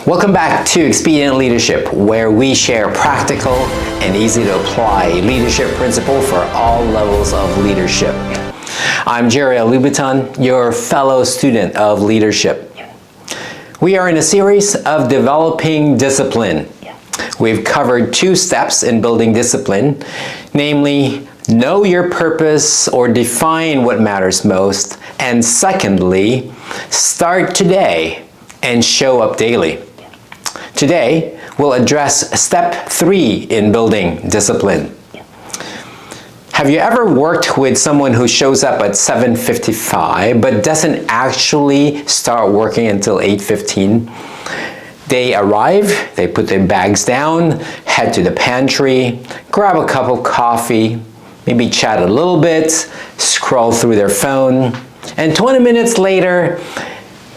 Welcome back to Expedient Leadership, where we share practical and easy to apply leadership principle for all levels of leadership. I'm Jerry Louboutin, your fellow student of leadership. We are in a series of developing discipline. We've covered 2 steps in building discipline, namely, know your purpose or define what matters most, and secondly, start today and show up daily. Today, we'll address step 3 in building discipline. Have you ever worked with someone who shows up at 7:55 but doesn't actually start working until 8:15? They arrive, they put their bags down, head to the pantry, grab a cup of coffee, maybe chat a little bit, scroll through their phone, and 20 minutes later,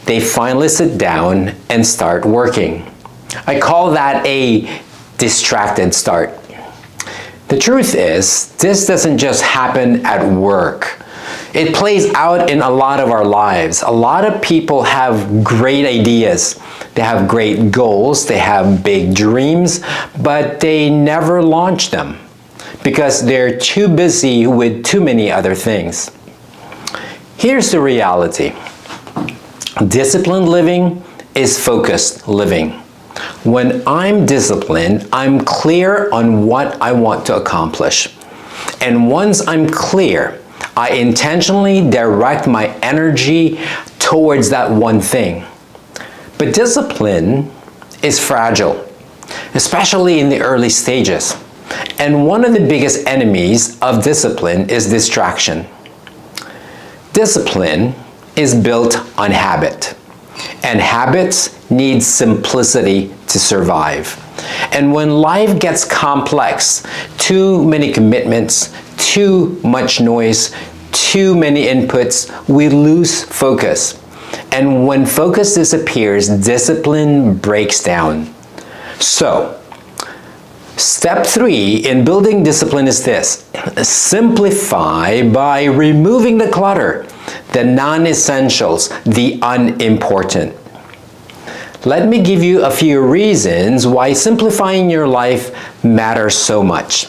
they finally sit down and start working. I call that a distracted start. The truth is, this doesn't just happen at work. It plays out in a lot of our lives. A lot of people have great ideas. They have great goals, they have big dreams, but they never launch them because they're too busy with too many other things. Here's the reality. Disciplined living is focused living. When I'm disciplined, I'm clear on what I want to accomplish. And once I'm clear, I intentionally direct my energy towards that one thing. But discipline is fragile, especially in the early stages. And one of the biggest enemies of discipline is distraction. Discipline is built on habit, and habits need simplicity to survive. And when life gets complex, too many commitments, too much noise, too many inputs, we lose focus. And when focus disappears, discipline breaks down. So, step 3 in building discipline is this: simplify by removing the clutter, the non-essentials, the unimportant. Let me give you a few reasons why simplifying your life matters so much.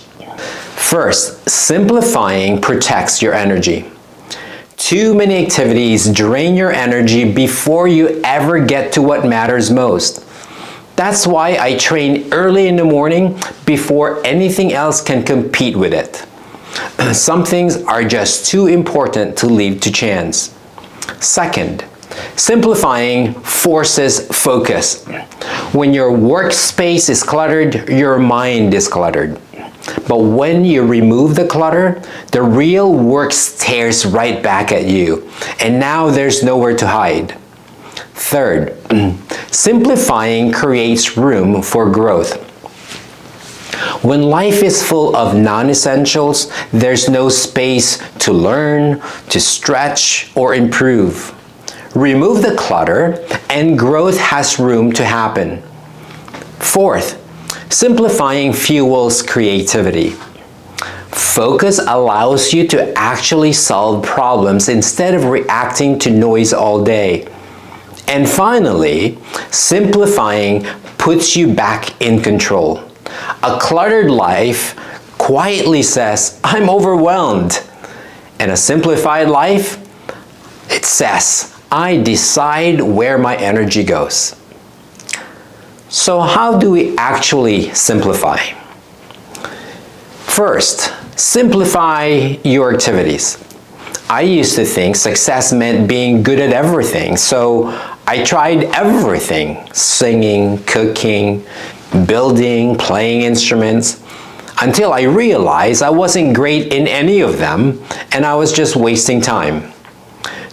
First, simplifying protects your energy. Too many activities drain your energy before you ever get to what matters most. That's why I train early in the morning before anything else can compete with it. Some things are just too important to leave to chance. Second, simplifying forces focus. When your workspace is cluttered, your mind is cluttered. But when you remove the clutter, the real work stares right back at you, and now there's nowhere to hide. Third, simplifying creates room for growth. When life is full of non-essentials, there's no space to learn, to stretch, or improve. Remove the clutter, and growth has room to happen. Fourth, simplifying fuels creativity. Focus allows you to actually solve problems instead of reacting to noise all day. And finally, simplifying puts you back in control. A cluttered life quietly says, "I'm overwhelmed." And a simplified life, it says, "I decide where my energy goes." So how do we actually simplify? First, simplify your activities. I used to think success meant being good at everything, so I tried everything: singing, cooking, building, playing instruments, until I realized I wasn't great in any of them and I was just wasting time.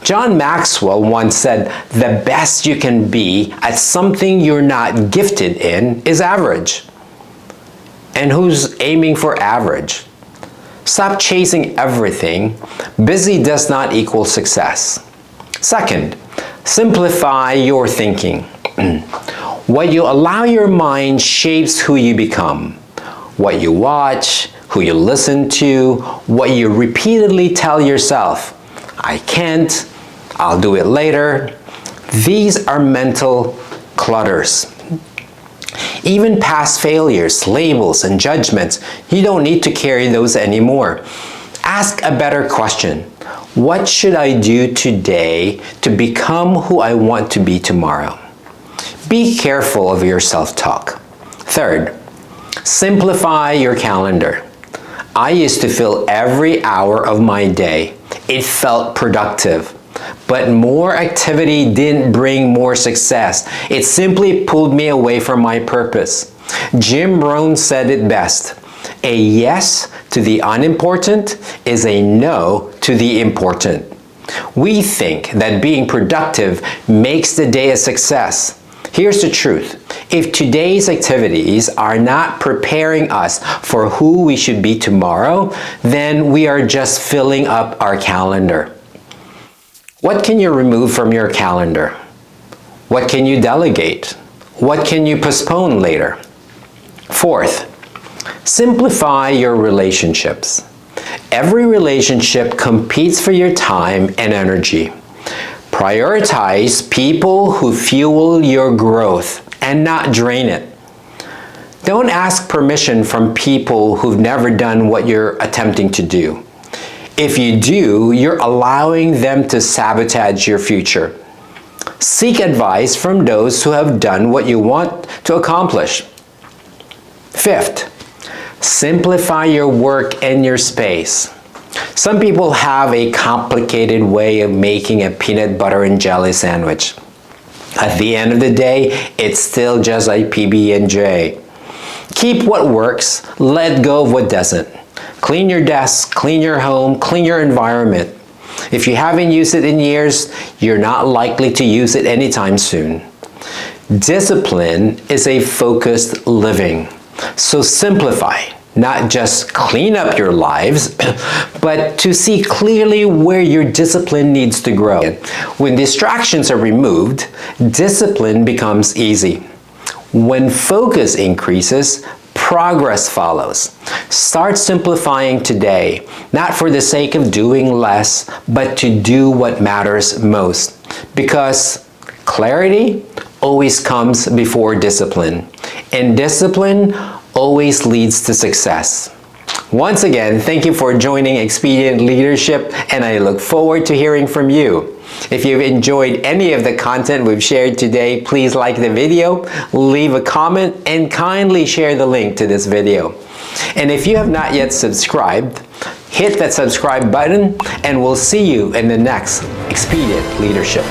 John Maxwell once said, "The best you can be at something you're not gifted in is average." And who's aiming for average? Stop chasing everything. Busy does not equal success. Second, simplify your thinking. What you allow your mind shapes who you become. What you watch, who you listen to, what you repeatedly tell yourself. I can't, I'll do it later. These are mental clutters. Even past failures, labels, and judgments, you don't need to carry those anymore. Ask a better question. What should I do today to become who I want to be tomorrow? Be careful of your self-talk. Third, simplify your calendar. I used to fill every hour of my day. It felt productive. But more activity didn't bring more success. It simply pulled me away from my purpose. Jim Rohn said it best. A yes to the unimportant is a no to the important. We think that being productive makes the day a success. Here's the truth. If today's activities are not preparing us for who we should be tomorrow, then we are just filling up our calendar. What can you remove from your calendar? What can you delegate? What can you postpone later? Fourth, simplify your relationships. Every relationship competes for your time and energy. Prioritize people who fuel your growth and not drain it. Don't ask permission from people who've never done what you're attempting to do. If you do, you're allowing them to sabotage your future. Seek advice from those who have done what you want to accomplish. Fifth, simplify your work and your space. Some people have a complicated way of making a peanut butter and jelly sandwich. At the end of the day, it's still just a PB&J. Keep what works, let go of what doesn't. Clean your desk, clean your home, clean your environment. If you haven't used it in years, you're not likely to use it anytime soon. Discipline is a focused living. So simplify, not just clean up your lives, but to see clearly where your discipline needs to grow. When distractions are removed, discipline becomes easy. When focus increases, progress follows. Start simplifying today, not for the sake of doing less, but to do what matters most. Because clarity always comes before discipline, and discipline always leads to success. Once again, thank you for joining Expedient Leadership, and I look forward to hearing from you. If you've enjoyed any of the content we've shared today, please like the video, leave a comment, and kindly share the link to this video. And if you have not yet subscribed, hit that subscribe button, and we'll see you in the next Expedient Leadership.